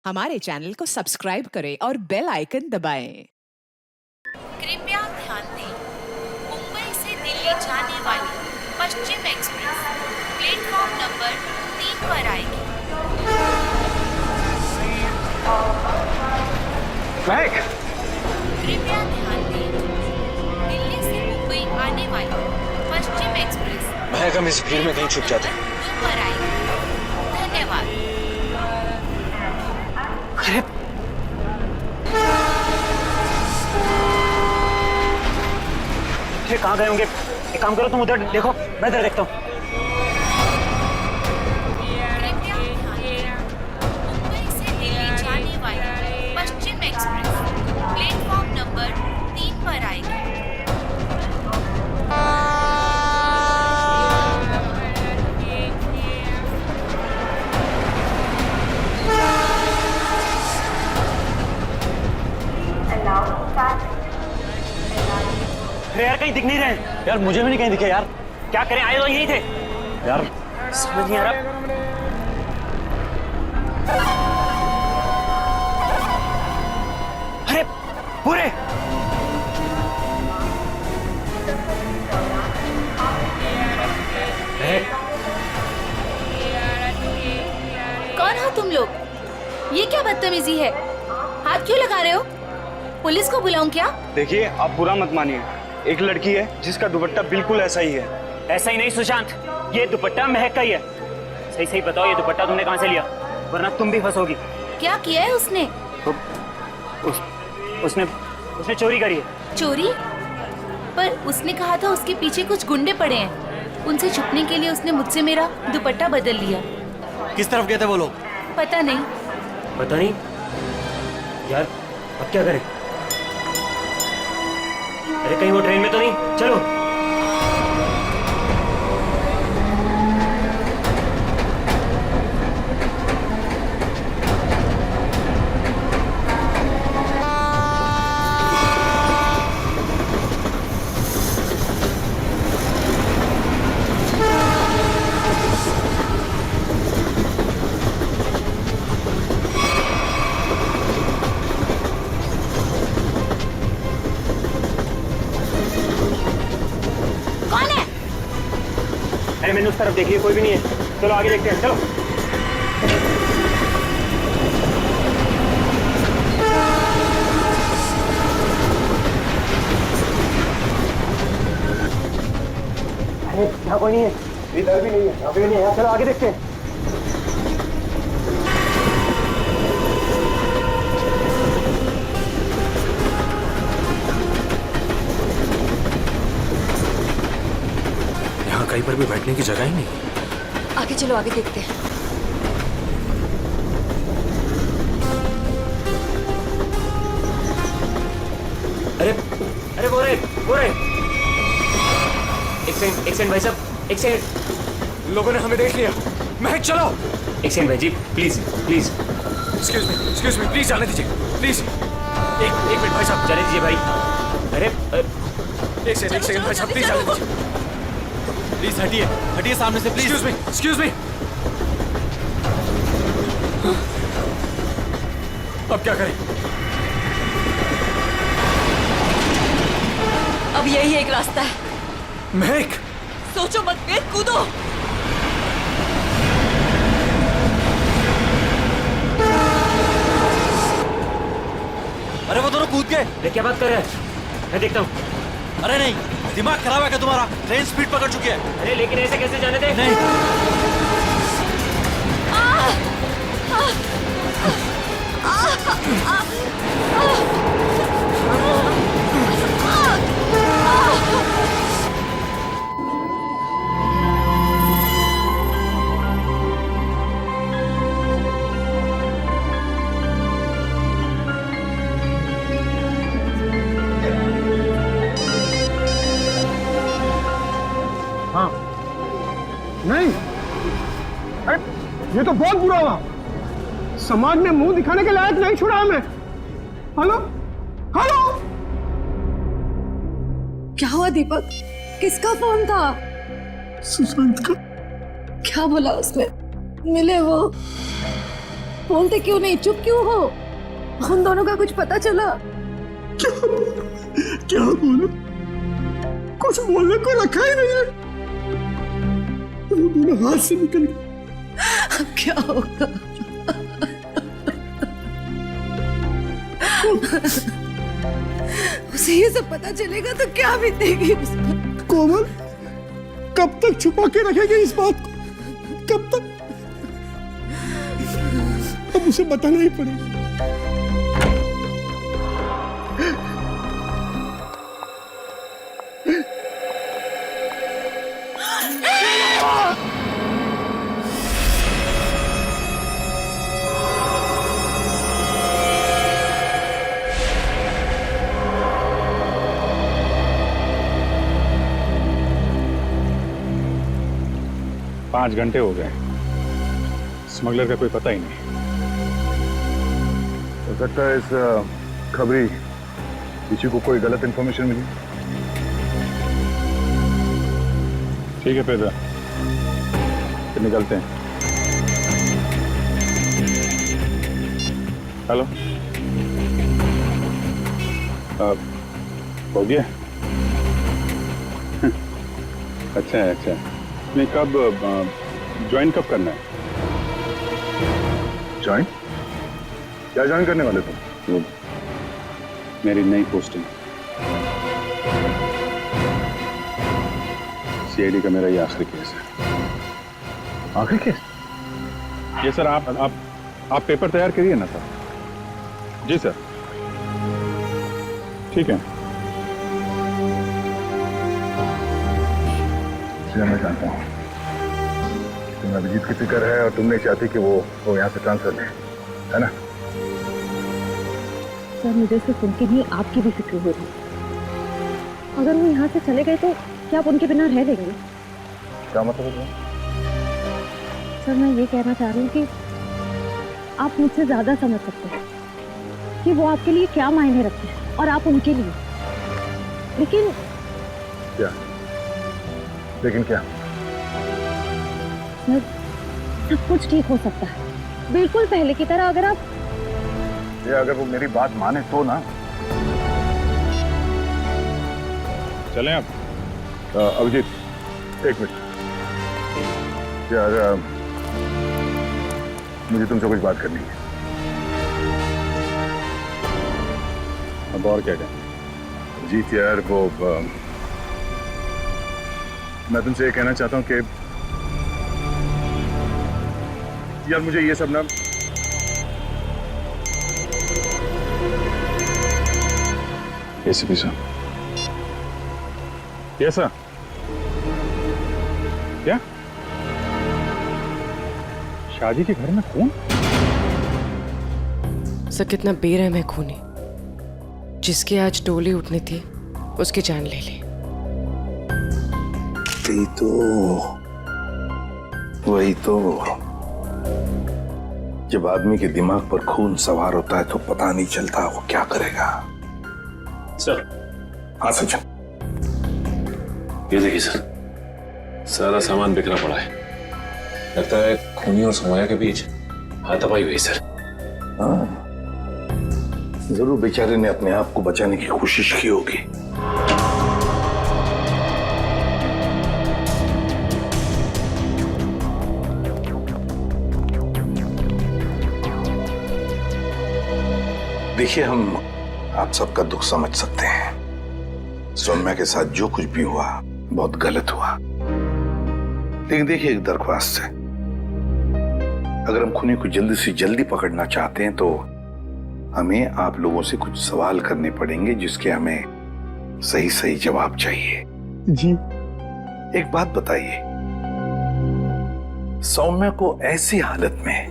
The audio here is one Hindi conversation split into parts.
हमारे चैनल को सब्सक्राइब करें और बेल आइकन दबाएं। कृपया ध्यान दें, मुंबई से दिल्ली जाने वाली पश्चिम एक्सप्रेस प्लेटफॉर्म नंबर 3 पर आएगी। महक, कृपया ध्यान दें, दिल्ली से मुंबई आने वाली पश्चिम एक्सप्रेस महक, हम इस भीड़ में कहीं छुप जाते हैं। 2 पर आएगी। धन्यवाद। अरे कहाँ गए होंगे? एक काम करो, तुम उधर देखो, मैं इधर देखता हूँ। कृपया ध्यान दें, मुंबई से दिल्ली जाने वाली पश्चिम एक्सप्रेस प्लेटफॉर्म नंबर 3 पर आएगी। अरे यार, कहीं दिख नहीं रहे यार, मुझे भी नहीं कहीं दिखे यार। क्या करें, आए तो यही थे यार, समझ नहीं आ रहा। अरे पूरे कौन हो तुम लोग? ये क्या बदतमीजी है? हाथ क्यों लगा रहे हो? पुलिस को बुलाऊं क्या? देखिए, आप बुरा मत मानिए, एक लड़की है जिसका दुपट्टा बिल्कुल ऐसा ही है। ऐसा ही नहीं सुशांत, ये दुपट्टा महक का ही है। सही सही बताओ, ये दुपट्टा तुमने कहाँ से लिया? वरना तुम भी फंसोगी। क्या किया है उसने? उसने चोरी करी है। चोरी? पर उसने कहा था उसके पीछे कुछ गुंडे पड़े हैं। उनसे छुपने के लिए उसने मुझसे मेरा दुपट्टा बदल लिया। किस तरफ गए थे वो लोग? पता नहीं। पता नहीं यार, अब क्या करें? अरे कहीं वो ट्रेन में तो नहीं? चलो। कौन है? अरे मैंने उस तरफ देखी है, कोई भी नहीं है। चलो आगे देखते हैं, चलो। अरे यहाँ कोई नहीं है, इधर भी नहीं है, यहाँ भी नहीं है। चलो आगे देखते हैं। यहाँ कहीं पर भी बैठने की जगह ही नहीं। आगे चलो, आगे देखते हैं। अरे अरे वो रे एक सेकंड भाई साहब, एक सेकंड। लोगों ने हमें देख लिया। महक चलो। एक सेकंड भाई जी, please please. Excuse me please, जाने दीजिए प्लीज। एक मिनट भाई साहब, जाने दीजिए भाई। अरे एक सेकंड भाई साहब, प्लीज जाने दीजिए। प्लीज हटिए, हटिए सामने से प्लीज। एक्सक्यूज मी। अब क्या करें? अब यही एक रास्ता है। महक, सोचो मत, फिर कूदो। अरे वो दोनों कूद गए। अरे क्या बात कर रहे हैं? मैं देखता हूँ। अरे नहीं, दिमाग खराब है क्या तुम्हारा? ट्रेन स्पीड पकड़ चुकी है। अरे लेकिन ऐसे कैसे जाने दे? नहीं, हाँ नहीं, अरे ये तो बहुत बुरा हुआ। समाज में मुंह दिखाने के लायक नहीं छोड़ा हमें। हेलो हेलो, क्या हुआ दीपक? किसका फोन था? सुशांत का। क्या बोला उसने? मिले वो? बोलते क्यों नहीं, चुप क्यों हो? हम दोनों का कुछ पता चला? क्या बोलूं? कुछ बोलने को रखा ही नहीं है। वो दोनों हाथ से निकल गए। अब क्या होगा? उसे ये सब पता चलेगा तो क्या बीतेगी उस पर? कोमल, कब तक छुपा के रखेगी इस बात को? कब तक? अब उसे बताना ही पड़ेगा। पाँच घंटे हो गए, स्मगलर का कोई पता ही नहीं। हो सकता है इस खबरी किसी को कोई गलत इंफॉर्मेशन मिली। ठीक है फिर निकलते हैं। हेलो, हो गया? अच्छा है, अच्छा है। नहीं, कब ज्वाइन कब करना है? ज्वाइन? क्या ज्वाइन करने वाले तुम? वो मेरी नई पोस्टिंग। सीआईडी का मेरा ये आखिरी केस है। आखिरी केस? ये सर, आप पेपर तैयार करिए ना सर। जी सर, ठीक है। मैं जानता हूँ तुम्हें अभिजीत की फिक्र है और तुम नहीं चाहती कि वो यहाँ से ट्रांसफर ले, है ना? सर, मुझे सिर्फ उनकी नहीं आपकी भी फिक्र हो रही। अगर वो यहाँ से चले गए तो क्या आप उनके बिना रह लेंगे? क्या मतलब है? सर, मैं ये कहना चाह रही हूँ कि आप मुझसे ज्यादा समझ सकते हैं कि वो आपके लिए क्या मायने रखते हैं और आप उनके लिए। लेकिन क्या? लेकिन क्या? सर, सब कुछ ठीक हो सकता है, बिल्कुल पहले की तरह। अगर वो मेरी बात माने तो ना। चलें आप? अभिजीत, एक मिनट यार, मुझे तुमसे कुछ बात करनी है। अब और क्या कहें? अभिजीत यार, मैं तुमसे ये कहना चाहता हूँ कि यार मुझे ये सब ना एसीपी साहब। Yes sir. क्या? शादी के घर में खून? सर, कितना बेरहम है खूनी। जिसकी आज डोली उठनी थी उसकी जान ले ली। वही तो जब आदमी के दिमाग पर खून सवार होता है तो पता नहीं चलता वो क्या करेगा। सर। हाँ सचिन। ये देखिए सर, सारा सामान बिखरा पड़ा है। लगता है खूनी और समोया के बीच हाथापाई हुई सर। हाँ, जरूर बेचारे ने अपने आप को बचाने की कोशिश की होगी। देखिए, हम आप सबका दुख समझ सकते हैं। सौम्या के साथ जो कुछ भी हुआ बहुत गलत हुआ। लेकिन देखिए, एक दरख्वास्त है, अगर हम खूनी को जल्दी से जल्दी पकड़ना चाहते हैं तो हमें आप लोगों से कुछ सवाल करने पड़ेंगे जिसके हमें सही सही जवाब चाहिए। जी। एक बात बताइए, सौम्या को ऐसी हालत में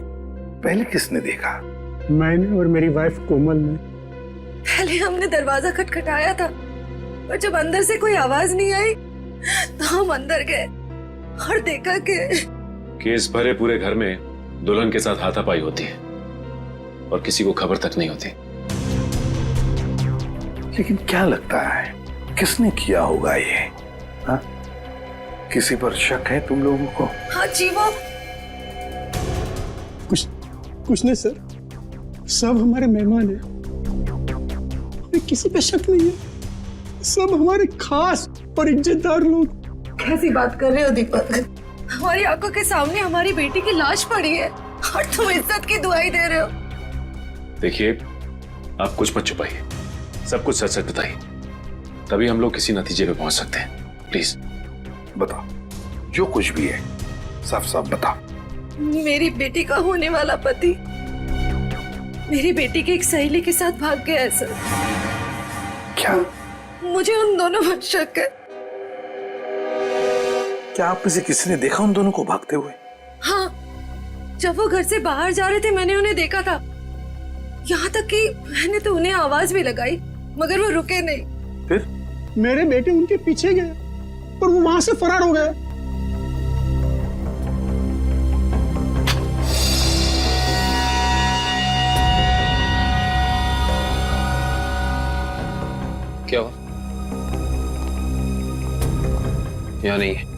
पहले किसने देखा? मैंने और मेरी वाइफ कोमल ने। पहले हमने दरवाजा खटखटाया था और जब अंदर से कोई आवाज नहीं आई तो हम अंदर गए और देखा कि केस भरे पूरे घर में दुल्हन के साथ हाथापाई होती है और किसी को खबर तक नहीं होती। लेकिन क्या लगता है किसने किया होगा ये? हाँ? किसी पर शक है तुम लोगों को? हाँ जी, वो कुछ नहीं सर, सब हमारे मेहमान हैं, हमें किसी पे शक नहीं है, सब हमारे खास और इज्जतदार लोग। कैसी बात कर रहे हो दीपक? हमारी आंखों के सामने हमारी बेटी की लाश पड़ी है और तुम इज्जत की दुआई दे रहे हो। देखिए, आप कुछ मत छुपाइए, सब कुछ सच सच बताइए, तभी हम लोग किसी नतीजे पे पहुंच सकते हैं। प्लीज बताओ, जो कुछ भी है साफ साफ बताओ। मेरी बेटी का होने वाला पति मेरी बेटी की एक सहेली के साथ भाग गया है सर। क्या? मुझे उन दोनों पर शक है। क्या आप में से किसी ने देखा उन दोनों को भागते हुए? हाँ, जब वो घर से बाहर जा रहे थे मैंने उन्हें देखा था। यहाँ तक कि मैंने तो उन्हें आवाज भी लगाई मगर वो रुके नहीं। फिर मेरे बेटे उनके पीछे गए और वो वहां से फरार हो गए। क्या हुआ? यहाँ नहीं है।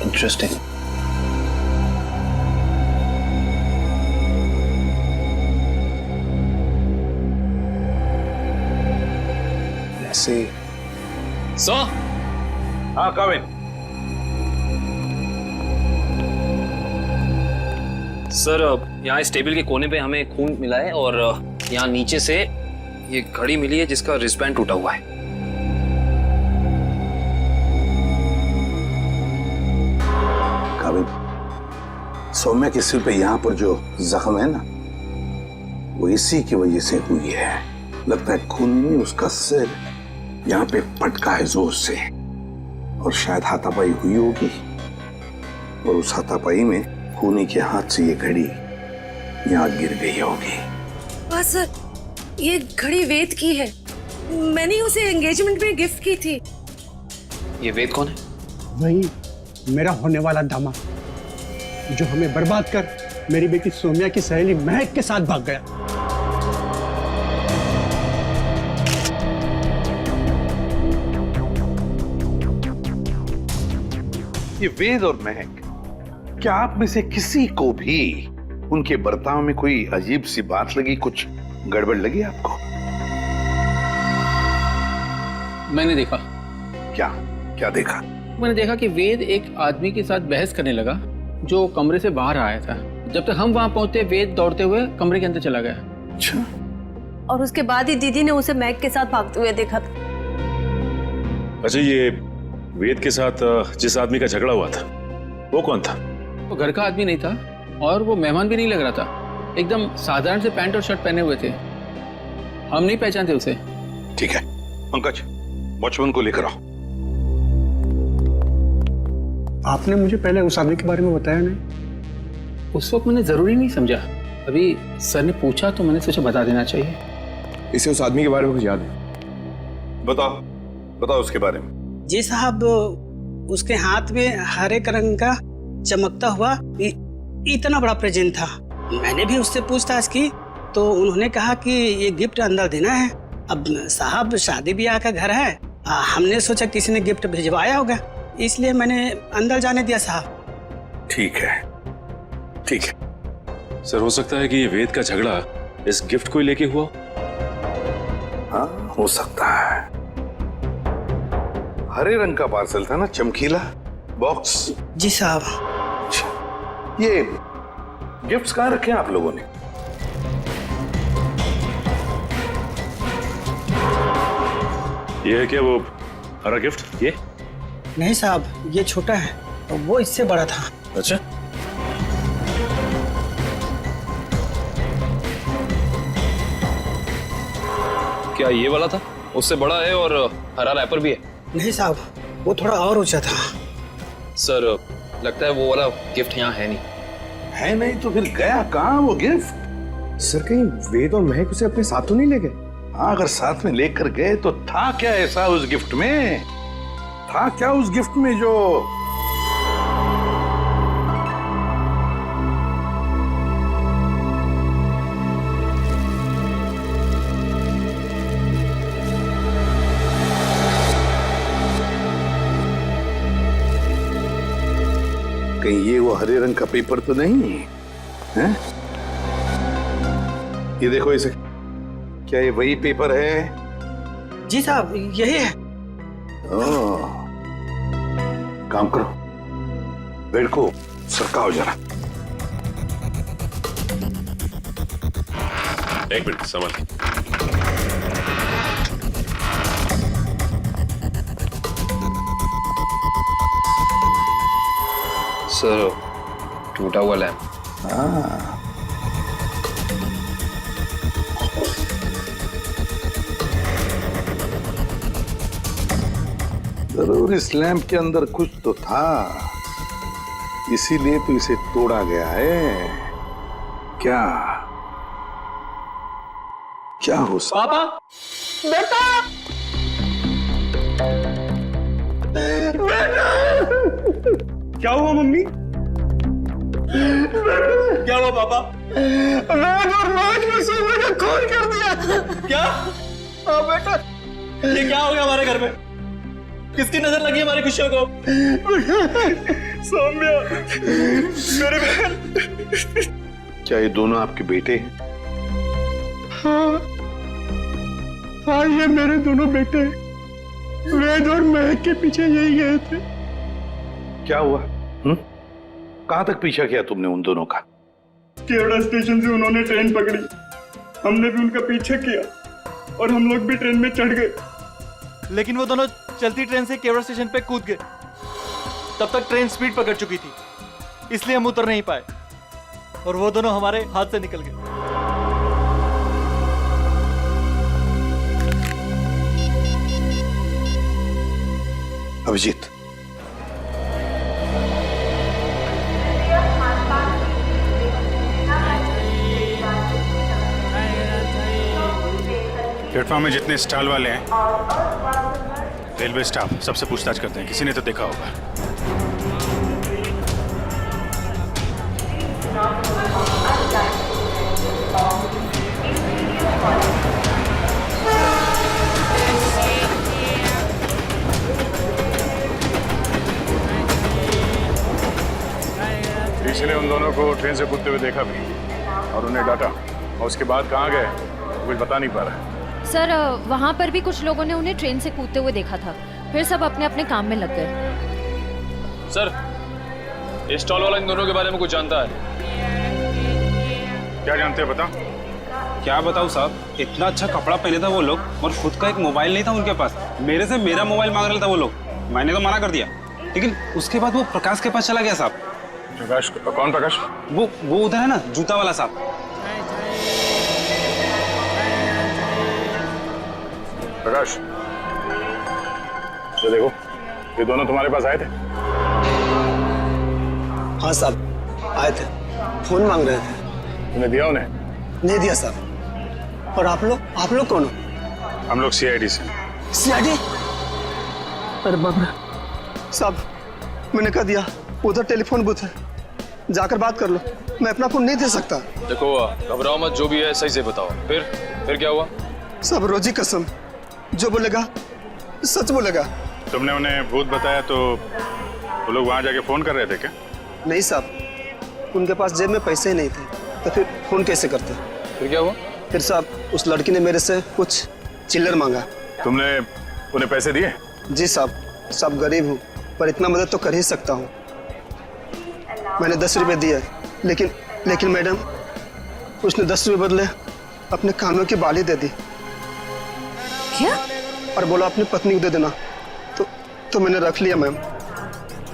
इंटरेस्टिंग। ऐसे सो हाँ काविन। सर, यहाँ इस टेबल के कोने पे हमें खून मिला है और यहाँ नीचे से ये घड़ी मिली है जिसका रिस्टबैंड टूटा हुआ है। काविन, सौम्या के सिर पे यहाँ पर जो जख्म है ना, वो इसी की वजह से हुई है। लगता है खून में उसका सिर यहाँ पे पटका है जोर से और शायद हाथापाई हुई होगी और उस हाथापाई में खूनी के हाथ से ये घड़ी यहाँ गिर गई होगी। हाँ सर, ये घड़ी वेद की है। मैंने उसे एंगेजमेंट में गिफ्ट की थी। ये वेद कौन है? वही मेरा होने वाला दामाद जो हमें बर्बाद कर मेरी बेटी सौम्या की सहेली महक के साथ भाग गया। ये वेद और महक, क्या आप में से किसी को भी उनके बर्ताव में कोई अजीब सी बात लगी, कुछ गड़बड़ लगी आपको? मैंने देखा। क्या क्या देखा? मैंने देखा कि वेद एक आदमी के साथ बहस करने लगा जो कमरे से बाहर आया था। जब तक हम वहां पहुंचे वेद दौड़ते हुए कमरे के अंदर चला गया। अच्छा। और उसके बाद ही दीदी ने उसे मैक के साथ भागते हुए देखा था। अच्छा, ये वेद के साथ जिस आदमी का झगड़ा हुआ था वो कौन था? वो घर का आदमी नहीं था और वो मेहमान भी नहीं लग रहा था। एकदम साधारण से पैंट और शर्ट पहने हुए थे। हम नहीं पहचानते उसे। ठीक है पंकज, वॉचमैन को लेकर आओ। आपने मुझे पहले उस आदमी के बारे में बताया नहीं? उस वक्त मैंने जरूरी नहीं समझा। अभी सर ने पूछा तो मैंने सोचा बता देना चाहिए। इसे उस आदमी के बारे में कुछ याद है? बताओ बताओ उसके बारे में। जी साहब, उसके हाथ में हरे रंग का चमकता हुआ इतना बड़ा प्रेजेंट था। मैंने भी उससे पूछताछ की तो उन्होंने कहा कि ये गिफ्ट अंदर देना है। अब साहब शादी ब्याह का घर है, हमने सोचा किसी ने गिफ्ट भिजवाया होगा, इसलिए मैंने अंदर जाने दिया साहब। ठीक है ठीक है। सर, हो सकता है कि ये वेद का झगड़ा इस गिफ्ट को ही लेके हुआ। हाँ हो सकता है। हरे रंग का पार्सल था ना, चमकीला बॉक्स। जी साहब। ये गिफ्ट्स कहाँ रखे हैं आप लोगों ने? ये है क्या वो हरा गिफ्ट? ये नहीं साहब, ये छोटा है, वो इससे बड़ा था। अच्छा, क्या ये वाला था? उससे बड़ा है और हरा रैपर भी है। नहीं साहब, वो थोड़ा और ऊंचा था। सर, लगता है वो वाला गिफ्ट यहाँ है नहीं। है नहीं तो फिर गया कहाँ वो गिफ्ट? सर, कहीं वेद और महक उसे अपने साथ तो नहीं ले गए? हाँ, अगर साथ में लेकर गए तो था क्या ऐसा उस गिफ्ट में? था क्या उस गिफ्ट में जो वो हरे रंग का पेपर तो नहीं है? ये देखो इसे, क्या ये वही पेपर है? जी साहब, यही है। ओह, काम करो, बेड को सरकाओ जरा। एक मिनट संभाल। सर, टूटा हुआ लैंप। जरूर इस लैंप के अंदर कुछ तो था, इसीलिए तो इसे तोड़ा गया है। क्या क्या हो सकता? पापा, बेटा, बेटा, क्या हुआ मम्मी? क्या हुआ पापा? वेद और राज में सोने ने खून कर दिया। क्या? हाँ बेटा, ये क्या हो गया हमारे घर में? किसकी नजर लगी हमारी खुशियों को? सौम्या, मेरे बहन। क्या ये दोनों आपके बेटे हैं? हाँ, ये मेरे दोनों बेटे वेद और महक के पीछे यही गए थे। क्या हुआ? कहां तक पीछा किया तुमने उन दोनों का? केवड़ा स्टेशन से उन्होंने ट्रेन पकड़ी, हमने भी उनका पीछा किया और हम लोग भी ट्रेन में चढ़ गए, लेकिन वो दोनों चलती ट्रेन से केवड़ा स्टेशन पे कूद गए। तब तक ट्रेन स्पीड पकड़ चुकी थी, इसलिए हम उतर नहीं पाए और वो दोनों हमारे हाथ से निकल गए। अभिजीत, प्लेटफॉर्म में जितने स्टॉल वाले हैं, रेलवे स्टाफ, सबसे पूछताछ करते हैं, किसी ने तो देखा होगा। इसलिए उन दोनों को ट्रेन से कूदते हुए देखा भी और उन्हें डांटा, और उसके बाद कहाँ गए कुछ बता नहीं पा रहा। सर, वहाँ पर भी कुछ लोगों ने उन्हें ट्रेन से कूदते हुए देखा था, फिर सब अपने अपने काम में लग गए। सर, ये स्टॉल वाला इन दोनों के बारे में कुछ जानता है? क्या जानते हो बता? क्या बताऊं साहब, इतना अच्छा कपड़ा पहने था वो लोग और खुद का एक मोबाइल नहीं था उनके पास। मेरे से मेरा मोबाइल मांग रहा था वो लोग, मैंने तो मना कर दिया, लेकिन उसके बाद वो प्रकाश के पास चला गया साहब। प्रकाश? कौन प्रकाश? वो उधर है ना, जूता वाला साहब। प्रकाश, ये देखो, ये दोनों तुम्हारे पास आए थे? हाँ साहब, आए थे, फोन मांग रहे थे। तुमने दिया उन्हें? नहीं दिया साहब। और आप लोग कौन हो? हम लोग सीआईडी से। सीआईडी? अरे बाप रे साहब, मैंने कह दिया, उधर टेलीफोन बूथ है, जाकर बात कर लो, मैं अपना फोन नहीं दे सकता। देखो, घबराओ मत, जो भी है सही से बताओ। फिर क्या हुआ? सब रोजी कसम, जो बोलेगा सच बोलेगा। तुमने उन्हें भूत बताया तो वो लोग वहां जाके फोन कर रहे थे क्या? नहीं साहब, उनके पास जेब में पैसे ही नहीं थे, तो फिर फोन कैसे करते? फिर क्या हुआ? फिर साहब, उस लड़की ने मेरे से कुछ चिल्लर मांगा। तुमने उन्हें पैसे दिए? जी साहब, सब गरीब हूँ, पर इतना मदद तो कर ही सकता हूँ। मैंने 10 रुपए दिए, लेकिन मैडम, उसने 10 रुपए बदले अपने कानों की बाली दे दी। क्या? और बोला अपनी पत्नी को दे देना, तो मैंने रख लिया मैम।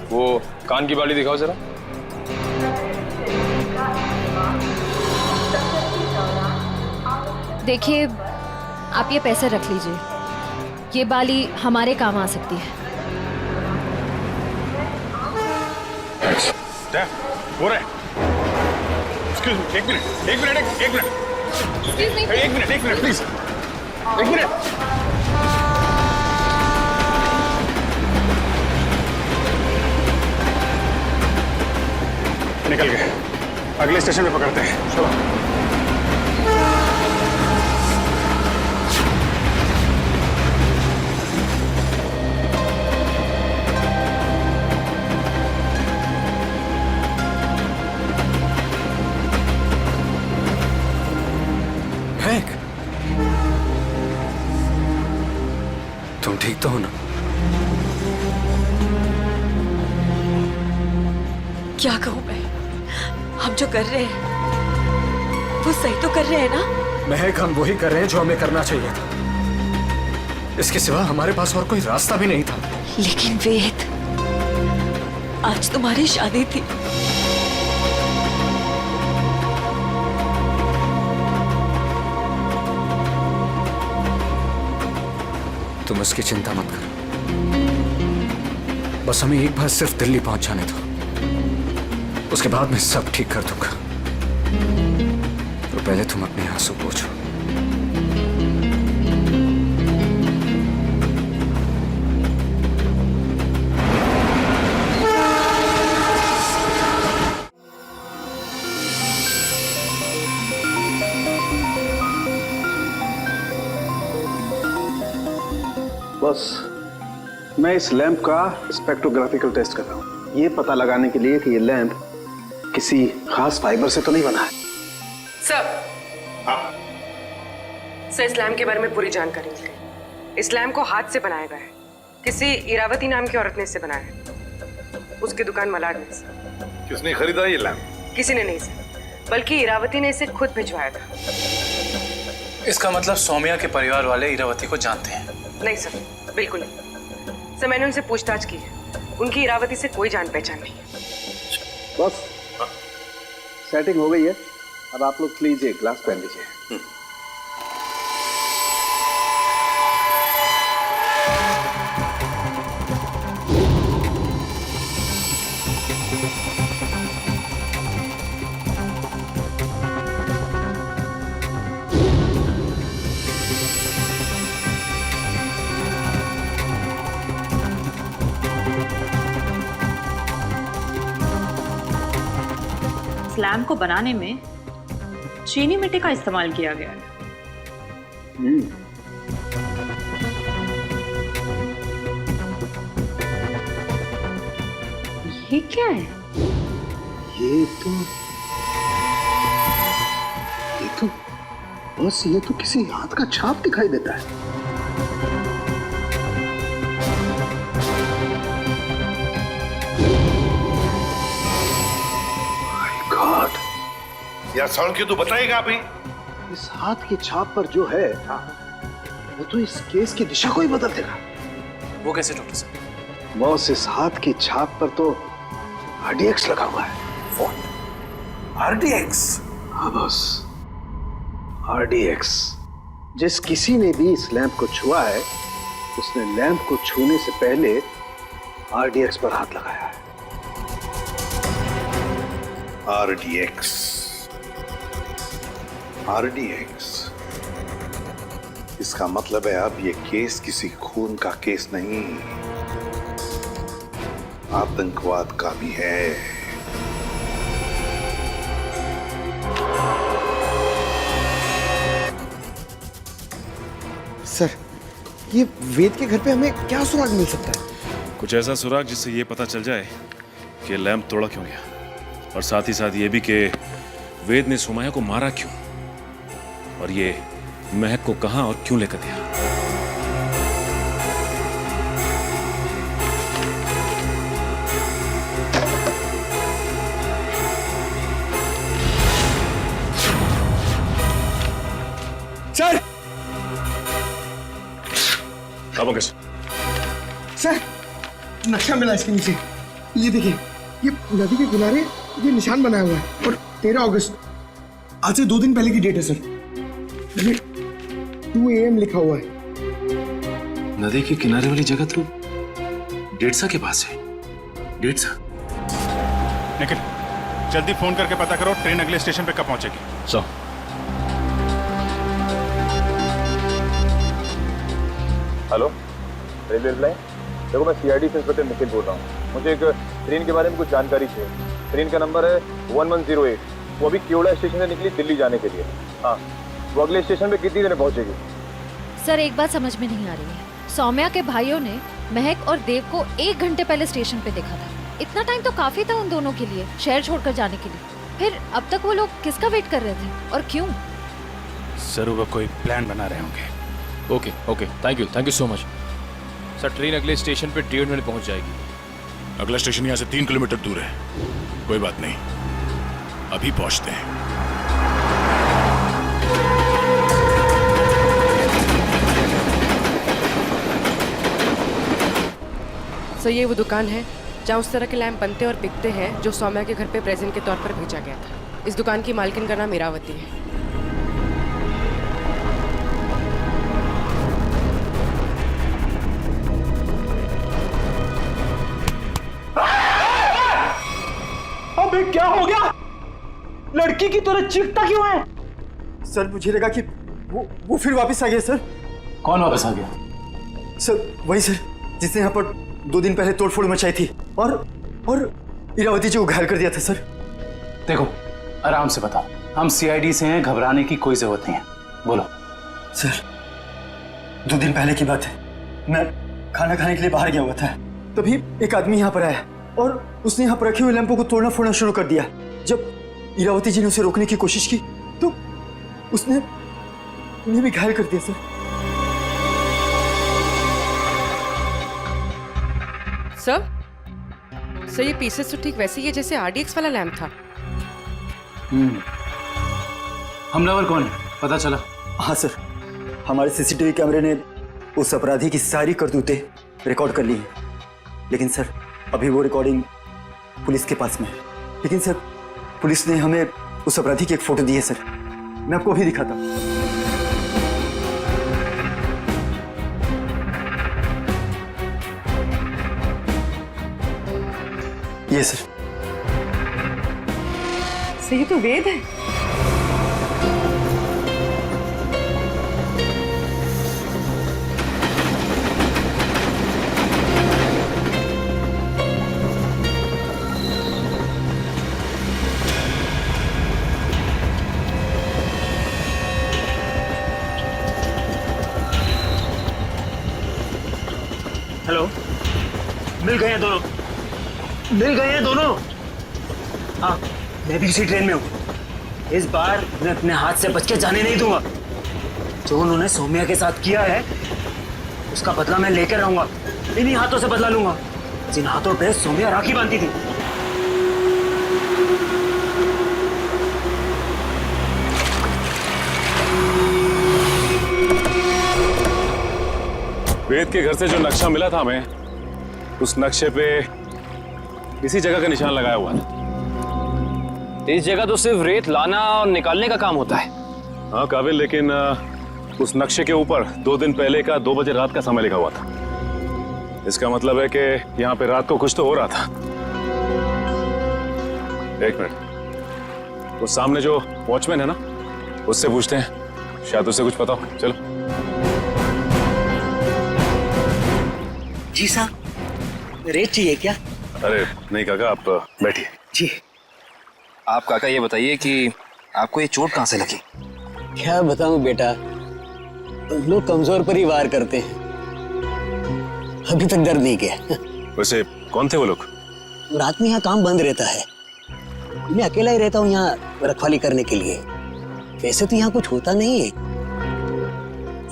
वो कान की बाली दिखाओ जरा। देखिए, आप ये पैसे रख लीजिए, ये बाली हमारे काम आ सकती है। हो रहा है? Excuse me, एक मिनट प्लीज, एक मिनट। निकल गए, अगले स्टेशन पे पकड़ते हैं, चलो। तुम ठीक तो हो ना? क्या कहूँ मैं? हम जो कर रहे हैं वो सही तो कर रहे हैं ना? महक, हम वही कर रहे हैं जो हमें करना चाहिए था। इसके सिवा हमारे पास और कोई रास्ता भी नहीं था। लेकिन वेद, आज तुम्हारी शादी थी। तुम उसकी चिंता मत करो, बस हमें एक बार सिर्फ दिल्ली पहुंच जाने दो, उसके बाद मैं सब ठीक कर दूंगा। तो पहले तुम अपने आंसू पोंछो। बस मैं इस लैंप का स्पेक्ट्रोग्राफिकल टेस्ट कर रहा हूँ, ये पता लगाने के लिए कि ये लैंप किसी खास फाइबर से तो नहीं बना है। सर, सर इस लैम्प के बारे में पूरी जानकारी मिल गई। इस लैम्प को हाथ से बनाया गया है, किसी इरावती नाम की औरत ने इसे बनाया है, उसकी दुकान मलाड में। किसने खरीदा ये लैंप? किसी ने नहीं सर, बल्कि इरावती ने इसे खुद भिजवाया था। इसका मतलब सौम्या के परिवार वाले इरावती को जानते हैं? नहीं सर, बिल्कुल नहीं सर, मैंने उनसे पूछताछ की है, उनकी इरावती से कोई जान पहचान नहीं है। बस सेटिंग हो गई है, अब आप लोग प्लीज एक ग्लास पहन लीजिए। लैम्प को बनाने में चीनी मिट्टी का इस्तेमाल किया गया है। ये क्या है? ये तो किसी हाथ का छाप दिखाई देता है। यार साउंड क्यों तो बताएगा अभी? इस हाथ की छाप पर जो है वो तो इस केस की दिशा को ही बदल देगा। वो कैसे डॉक्टर साहब? बॉस, इस हाथ की छाप पर तो RDX लगा हुआ है। RDX? हाँ बॉस, RDX। जिस किसी ने भी इस लैंप को छुआ है उसने लैंप को छूने से पहले RDX पर हाथ लगाया है। RDX। इसका मतलब है अब ये केस किसी खून का केस नहीं, आतंकवाद का भी है। सर, ये वेद के घर पे हमें क्या सुराग मिल सकता है? कुछ ऐसा सुराग जिससे ये पता चल जाए कि लैंप तोड़ा क्यों गया, और साथ ही साथ ये भी कि वेद ने सुमाया को मारा क्यों, और ये महक को कहां और क्यों लेकर गया। सर! अब कैसे? सर, नक्शा मिला इसके नीचे। ये देखिए, ये नदी के किनारे ये निशान बनाया हुआ है, और 13 अगस्त, आज से 2 दिन पहले की डेट है सर। ये 2 AM लिखा हुआ है। नदी के किनारे वाली जगह तो डेढ़सा के पास है। डेढ़सा? निखिल, जल्दी फोन करके पता करो ट्रेन अगले स्टेशन पे कब पहुंचेगी। So hello, railway line. देखो, मैं CID से इंस्पेक्टर निखिल बोल रहा हूँ। मुझे एक ट्रेन के बारे में कुछ जानकारी चाहिए। ट्रेन का नंबर है 1108। वो अभी केवड़ा स्टेशन से निकली दिल्ली जाने के लिए। हाँ, वो अगले स्टेशन पे कितनी देर में पहुंचेगी? सर, एक बात समझ में नहीं आ रही है। सौम्या के भाइयों ने महक और देव को 1 घंटे पहले स्टेशन पे देखा था। इतना टाइम तो काफी था उन दोनों के लिए शहर छोड़कर जाने के लिए। फिर अब तक वो लोग किसका वेट कर रहे थे और क्यों? जरूर वो कोई प्लान बना रहे होंगे। Okay, thank you so much. Sir train अगले स्टेशन पे 1.5 मिनट पहुंच जाएगी। अगला स्टेशन यहाँ से 3 किलोमीटर दूर है। कोई बात नहीं, अभी पहुंचते हैं। सर ये वो दुकान है जहाँ उस तरह के लैंप बनते और बिकते हैं जो सौम्या के घर पे प्रेजेंट के तौर पर भेजा गया था। इस दुकान की मालकिन का नाम इरावती है। अबे क्या हो गया? लड़की की तरह चीखता क्यों है? सर मुझे लगा कि वो फिर वापस आ गया सर। कौन वापस आ गया? सर वही सर जिसने यहाँ पर 2 दिन पहले तोड़फोड़ मचाई थी और इरावती जी को घायल कर दिया था सर। देखो आराम से बताओ, हम सीआईडी से हैं, घबराने की कोई जरूरत नहीं है, बोलो। सर 2 दिन पहले की बात है, मैं खाना खाने के लिए बाहर गया हुआ था, तभी एक आदमी यहाँ पर आया और उसने यहाँ पर रखे हुए लैंपों को तोड़ना फोड़ना शुरू कर दिया। जब इरावती जी ने उसे रोकने की कोशिश की तो उसने उन्हें भी घायल कर दिया सर। सर ये पीसेस तो ठीक वैसे ही है जैसे आरडीएक्स वाला लैंप था। हमलावर कौन है पता चला? हाँ सर, हमारे सीसीटीवी कैमरे ने उस अपराधी की सारी करतूतें रिकॉर्ड कर ली हैं, लेकिन सर अभी वो रिकॉर्डिंग पुलिस के पास में है। लेकिन सर पुलिस ने हमें उस अपराधी की एक फोटो दी है सर, मैं आपको अभी दिखाता हूँ। ये सर ये तो वेद है। हेलो, मिल गए हैं दोनों, मिल गए हैं दोनों। हाँ मैं भी इसी ट्रेन में हूँ। इस बार मैं अपने हाथ से बच के जाने नहीं दूंगा। जो उन्होंने सौम्या के साथ किया है उसका बदला मैं लेकर रहूंगा, इन्हीं हाथों से बदला लूंगा जिन हाथों पे सौम्या राखी बांधती थी। वेद के घर से जो नक्शा मिला था हमें, उस नक्शे पे इसी जगह का निशान लगाया हुआ था। इस जगह तो सिर्फ रेत लाना और निकालने का काम होता है। हाँ काबिल, लेकिन उस नक्शे के ऊपर 2 दिन पहले का 2 बजे रात का समय लिखा हुआ था। इसका मतलब है कि यहाँ पे रात को कुछ तो हो रहा था। एक मिनट, उस सामने जो वॉचमैन है ना, उससे पूछते हैं, शायद उसे कुछ पता हो। चलो। जी साहब, रेत चाहिए क्या? अरे नहीं काका, आप बैठिए। जी। आप काका ये बताइए कि आपको ये चोट कहाँ से लगी? क्या बताऊं बेटा, लोग कमजोर पर ही वार करते हैं, अभी तक दर्द नहीं किया। वैसे कौन थे वो लोग? रात में यहाँ काम बंद रहता है, मैं अकेला ही रहता हूँ यहाँ रखवाली करने के लिए। वैसे तो यहाँ कुछ होता नहीं है,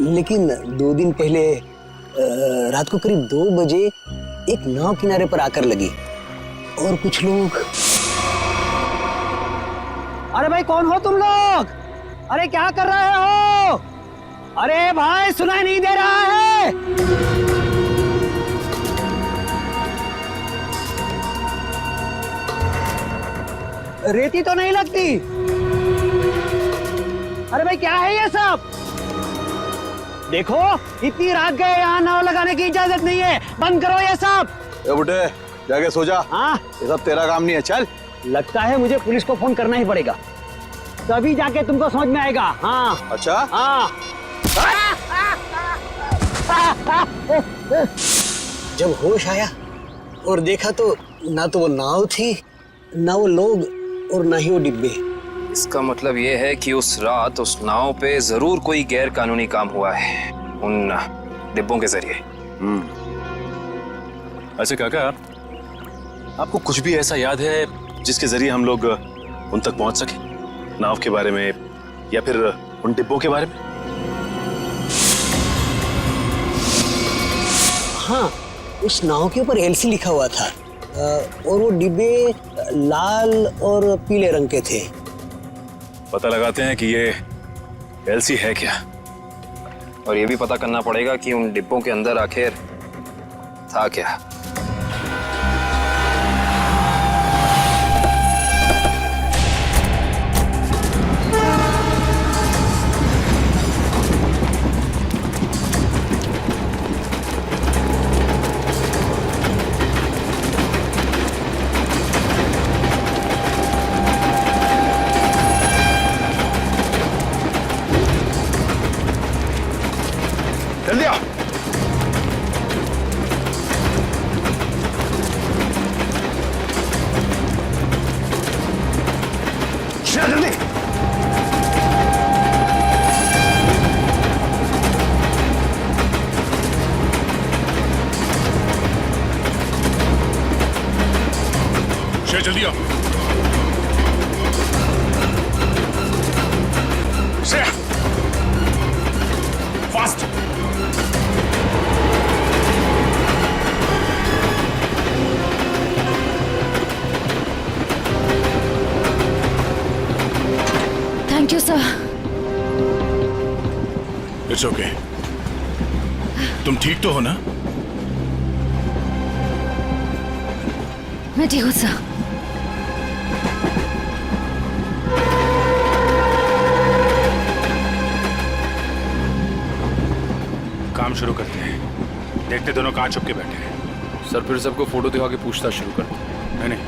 लेकिन 2 दिन पहले रात को करीब 2 बजे एक नाव किनारे पर आकर लगी और कुछ लोग। अरे भाई कौन हो तुम लोग? अरे क्या कर रहे हो? अरे भाई सुनाई नहीं दे रहा है? रेती तो नहीं लगती? अरे भाई क्या है ये सब? देखो इतनी रात गए, यहाँ नाव लगाने की इजाजत नहीं है, बंद करो ये सब। बुढ़े जाके सो जा। हाँ ये सब तेरा काम नहीं है, चल। लगता है मुझे पुलिस को फोन करना ही पड़ेगा, तभी जाके तुमको समझ में आएगा। हाँ अच्छा हाँ। जब होश आया और देखा तो ना तो वो नाव थी, ना वो लोग और ना ही वो डिब्बे। इसका मतलब ये है कि उस रात उस नाव पे जरूर कोई गैर कानूनी काम हुआ है उन डिब्बों के जरिए। अच्छा काका, आपको कुछ भी ऐसा याद है जिसके जरिए हम लोग उन तक पहुंच सके, नाव के बारे में या फिर उन डिब्बों के बारे में? हाँ, उस नाव के ऊपर एलसी लिखा हुआ था और वो डिब्बे लाल और पीले रंग के थे। पता लगाते हैं कि ये एलसी है क्या, और ये भी पता करना पड़ेगा कि उन डिब्बों के अंदर आखिर था क्या। जल्दी आओ। जल्दी। जल्दी आओ। Shreya, fast. Thank you sir. It's okay. तुम ठीक तो हो ना? मैं ठीक हूँ सर। काम शुरू करते हैं। देखते दोनों कहाँ छुप के बैठे हैं। सर फिर सबको फोटो दिखा के पूछताछ शुरू करते हैं। नहीं,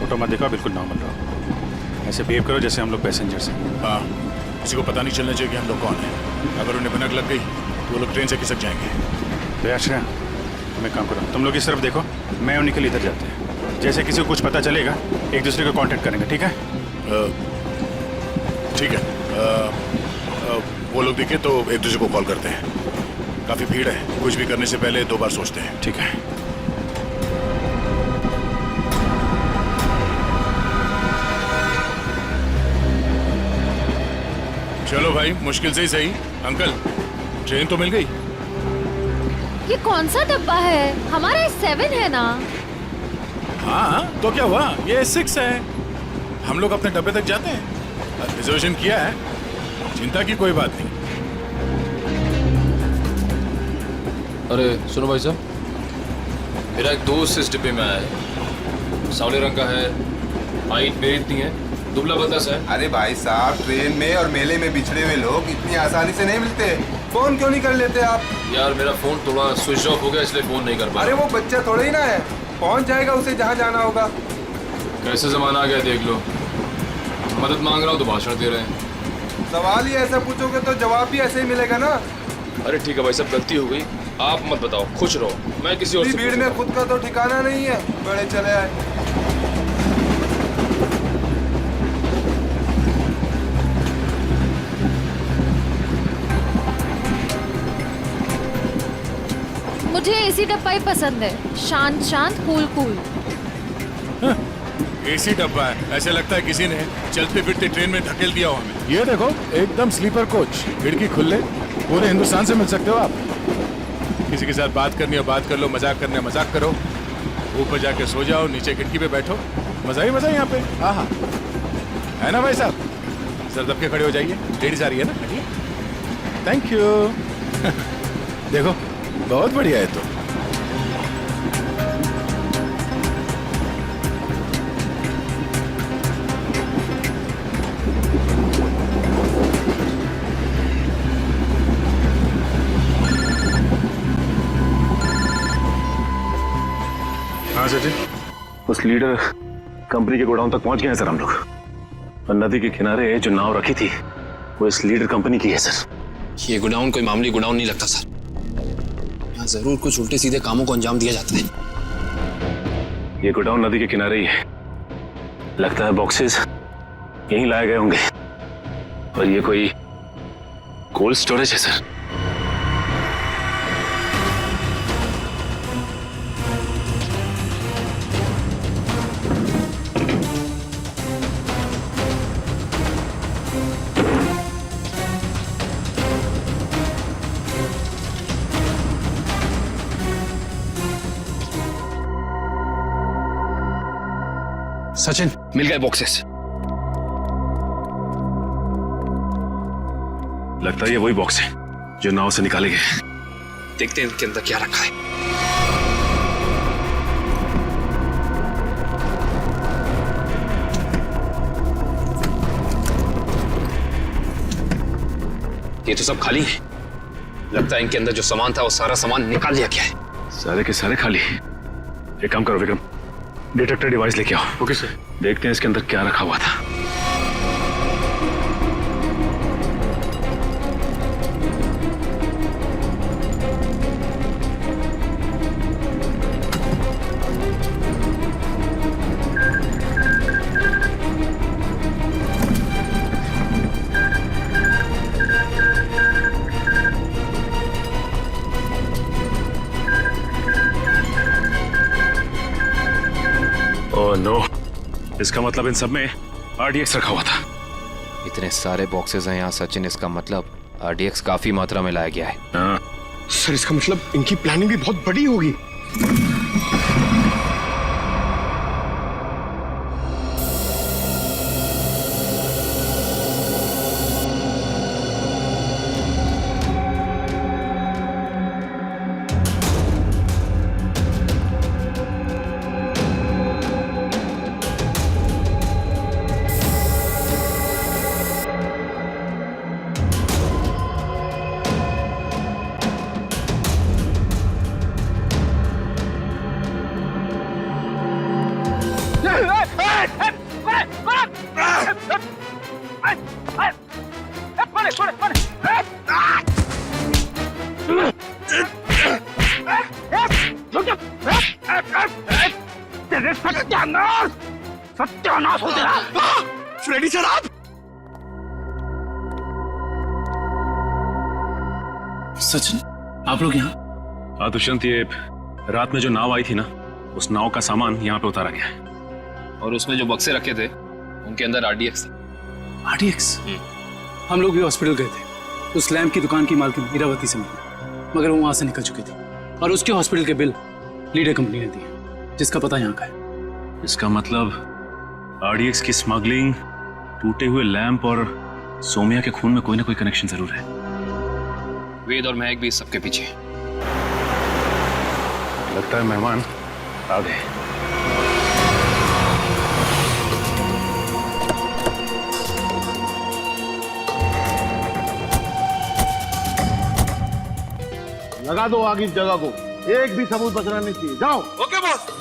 फोटो मत दिखाओ, बिल्कुल नॉर्मल रहो। ऐसे बिहेव करो जैसे हम लोग पैसेंजर्स हैं। हाँ, किसी को पता नहीं चलना चाहिए कि हम लोग कौन हैं। अगर उन्हें भनक लग गई तो वो लोग ट्रेन से खिसक जाएंगे। तो अच्छा, हमें काम करो, तुम लोग इस तरफ देखो, मैं और निकल इधर जाते हैं। जैसे किसी को कुछ पता चलेगा एक दूसरे को कांटेक्ट करेंगे, ठीक है? ठीक है। वो लोग दिखे तो एक दूसरे को कॉल करते हैं। काफ़ी भीड़ है, कुछ भी करने से पहले 2 बार सोचते हैं, ठीक है? चलो भाई, मुश्किल से ही सही। अंकल, ट्रेन तो मिल गई। ये कौन सा डब्बा है? हमारा 7 है ना? हाँ, तो क्या हुआ? ये 6 है। हम लोग अपने डब्बे तक जाते हैं। रिजर्वेशन किया है, चिंता की कोई बात नहीं। अरे सुनो भाई साहब, मेरा एक दोस्त इस डिब्बे में आया है। सावले रंग का है, हाइट मेरी इतनी है, दुबला पतला सा है। अरे भाई साहब, ट्रेन में और मेले में बिछड़े हुए लोग इतनी आसानी से नहीं मिलते। फोन क्यों नहीं कर लेते आप? यार मेरा फोन थोड़ा स्विच ऑफ हो गया, इसलिए फोन नहीं कर पाया। अरे वो बच्चा थोड़ा ही ना है, पहुंच जाएगा उसे जहाँ जाना होगा। कैसे जमाना आ गया देख लो। मदद मांग रहा हूँ तो भाषण दे रहे हैं। सवाल ही ऐसा पूछोगे तो जवाब भी ऐसे ही मिलेगा ना। अरे ठीक है भाई साहब, गलती हो गई, आप मत बताओ, खुश रहो, मैं किसी और से भीड़ में खुद का तो ठिकाना नहीं है, बड़े चले आए। मुझे एसी डब्बा ही पसंद है, शांत शांत, कूल कूल। एसी डब्बा है, ऐसे लगता है किसी ने चलते फिरते ट्रेन में धकेल दिया हो हमें। ये देखो, एकदम स्लीपर कोच, खिड़की खुले, पूरे हिंदुस्तान से मिल सकते हो आप। किसी के साथ बात करनी हो बात कर लो, मजाक करना है मजाक करो, ऊपर जाके सो जाओ, नीचे खिड़की पे बैठो, मजा ही मजा यहाँ पे। हाँ हाँ, है ना भाई साहब? सर दब के खड़े हो जाइए, लेडीज आ रही है ना। Thank you. देखो, बहुत बढ़िया है। तो हाँ सर जी, उस लीडर कंपनी के गोडाउन तक पहुंच गए हैं सर हम लोग। और नदी के किनारे जो नाव रखी थी वो इस लीडर कंपनी की है सर। ये गोडाउन कोई मामूली गोडाउन नहीं लगता सर, यहाँ जरूर कुछ उल्टे सीधे कामों को अंजाम दिया जाता है। ये गोडाउन नदी के किनारे ही है, लगता है बॉक्सेस यहीं लाए गए होंगे और ये कोई कोल्ड स्टोरेज है सर। सचिन, मिल गए बॉक्सेस। लगता है ये वही बॉक्स है जो नाव से निकाले गए। देखते हैं इनके अंदर क्या रखा है। ये तो सब खाली है। लगता है इनके अंदर जो सामान था वो सारा सामान निकाल लिया गया है। सारे के सारे खाली। एक काम करो विक्रम, डिटेक्टर डिवाइस लेके आओ। Okay sir. देखते हैं इसके अंदर क्या रखा हुआ था। ओह नो, इसका मतलब इन सब में RDX रखा हुआ था। इतने सारे बॉक्सेस हैं यहाँ सचिन, इसका मतलब RDX काफी मात्रा में लाया गया है। हाँ। सर इसका मतलब इनकी प्लानिंग भी बहुत बड़ी होगी। सत्यानाश हो तेरा। फ्रेडी सर आप। सचिन, आप लोग यहाँ? हाँ दुष्यंत, ये रात में जो नाव आई थी ना, उस नाव का सामान यहाँ पे उतारा गया है। और उसमें जो बक्से रखे थे उनके अंदर RDX था। RDX? हम लोग भी हॉस्पिटल गए थे। उस लैम्प की दुकान की मालकिन इरावती से मिली, मगर वो वहां से निकल चुकी थी और उसके हॉस्पिटल के बिल लीडर कंपनी ने दिए, जिसका पता यहाँ का है। इसका मतलब RDX की स्मगलिंग, टूटे हुए लैंप और सोमिया के खून में कोई ना कोई कनेक्शन जरूर है। वेद और महक भी इस सबके पीछे। लगता है मेहमान आ गए। लगा दो आग इस जगह को, एक भी सबूत बचना नहीं चाहिए। जाओ। Okay boss.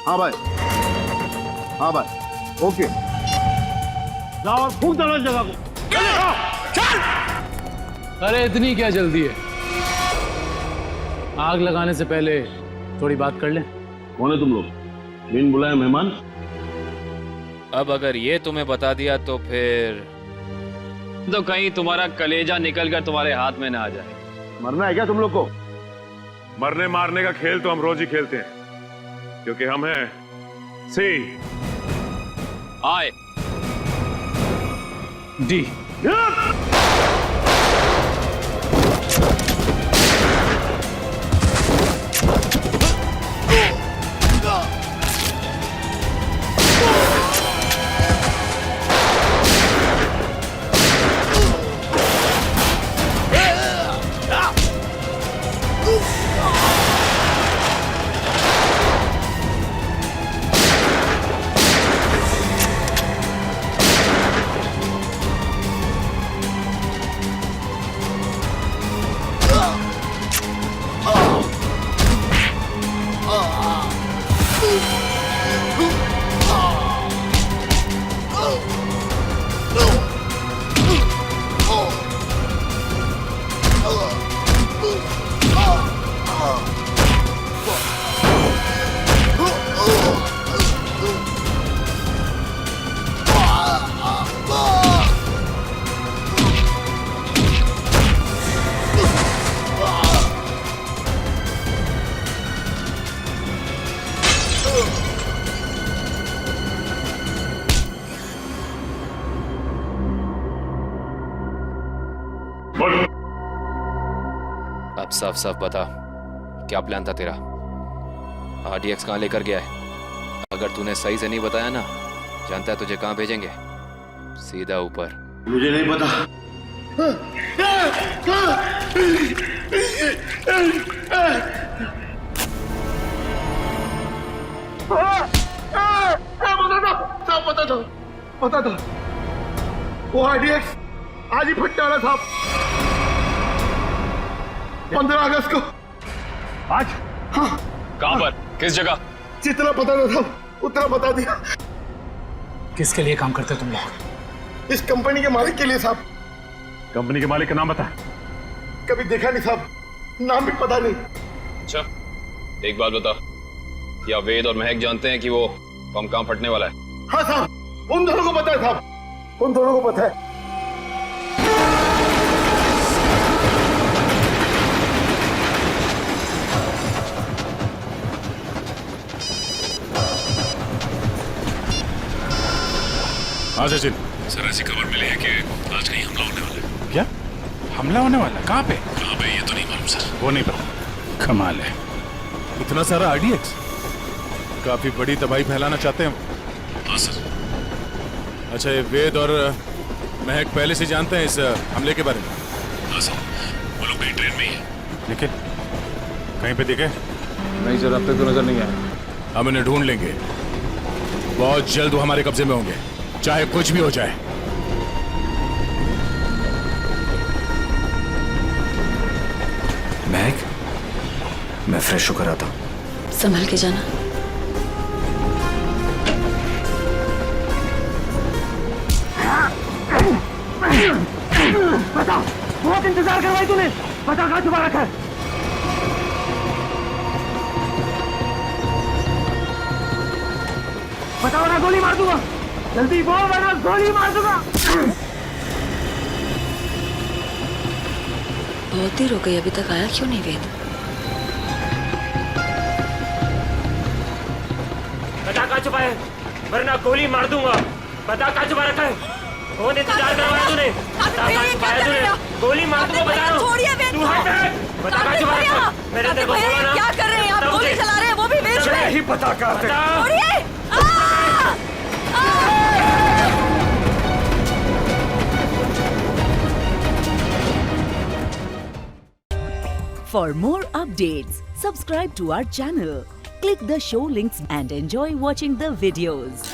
हाँ भाई, हाँ भाई, ओके। जाओ और फूंक दो इस जगह को। अरे इतनी क्या जल्दी है? आग लगाने से पहले थोड़ी बात कर लें। कौन है तुम लोग? बिन बुलाए मेहमान? अब अगर ये तुम्हें बता दिया तो फिर तो कहीं तुम्हारा कलेजा निकल कर तुम्हारे हाथ में ना आ जाए। मरना है क्या तुम लोग को? मरने मारने का खेल तो हम रोज ही खेलते हैं, क्योंकि हम हैं सी आई डी। साफ साफ बता, क्या प्लान था तेरा? RDX कहाँ लेकर गया है? अगर तूने सही से नहीं बताया ना, जानता है तुझे कहाँ भेजेंगे? सीधा ऊपर। मुझे नहीं पता। पता था वो RDX आज ही फटने वाला था। 15 अगस्त को। आज? हाँ। कहाँ पर? किस जगह? जितना पता था उतना बता दिया। किसके लिए काम करते तुम लोग? इस कंपनी के मालिक के लिए साहब। कंपनी के मालिक का नाम बता। कभी देखा नहीं साहब, नाम भी पता नहीं। अच्छा, एक बात बता, क्या वेद और महक जानते हैं कि वो बम कहाँ फटने वाला है? हाँ साहब, उन दोनों को पता है साहब, उन दोनों को पता है। हाँ सचिन। सर ऐसी खबर मिली है कि आज कहीं हमला होने वाला है। क्या हमला होने वाला? कहाँ पे? कहाँ पे ये तो नहीं मालूम सर। वो नहीं पता। कमाल है, इतना सारा RDX, काफी बड़ी तबाही फैलाना चाहते हैं। हाँ सर। अच्छा, ये वेद और महक पहले से जानते हैं इस हमले के बारे में? हाँ सर, वो लोग कहीं ट्रेन में ही है। लेकिन कहीं पे दिखे? नहीं सर, अब तक तो नजर नहीं आया। हम इन्हें ढूंढ लेंगे, बहुत जल्द वो हमारे कब्जे में होंगे, चाहे कुछ भी हो जाए। महक, मैं फ्रेश होकर आता हूँ। संभल के जाना। बता, बहुत इंतजार करवाई तूने, बता कहाँ छुपा रखा है? बताओ ना, गोली मार दूंगा। जल्दी बोल वरना गोली मार दूंगा। बहुत देर हो गई, अभी तक आया क्यों नहीं वेद? बता कहाँ छुपा है, वरना गोली मार दूंगा। बता कहाँ छुपा रखा है? कौन इंतजार करवाया तूने? बता कहाँ छुपाया तूने? गोली मार दूंगा, बता रहा हूँ। तू हट। बता कहाँ छुपा रखा है? मैंने तेरे को बोला ना। क्या कर रहे हैं आप? गोली चला रहे हैं, वो भी बीच में। नहीं पता कहाँ पे। For more updates, subscribe to our channel, click the show links and enjoy watching the videos.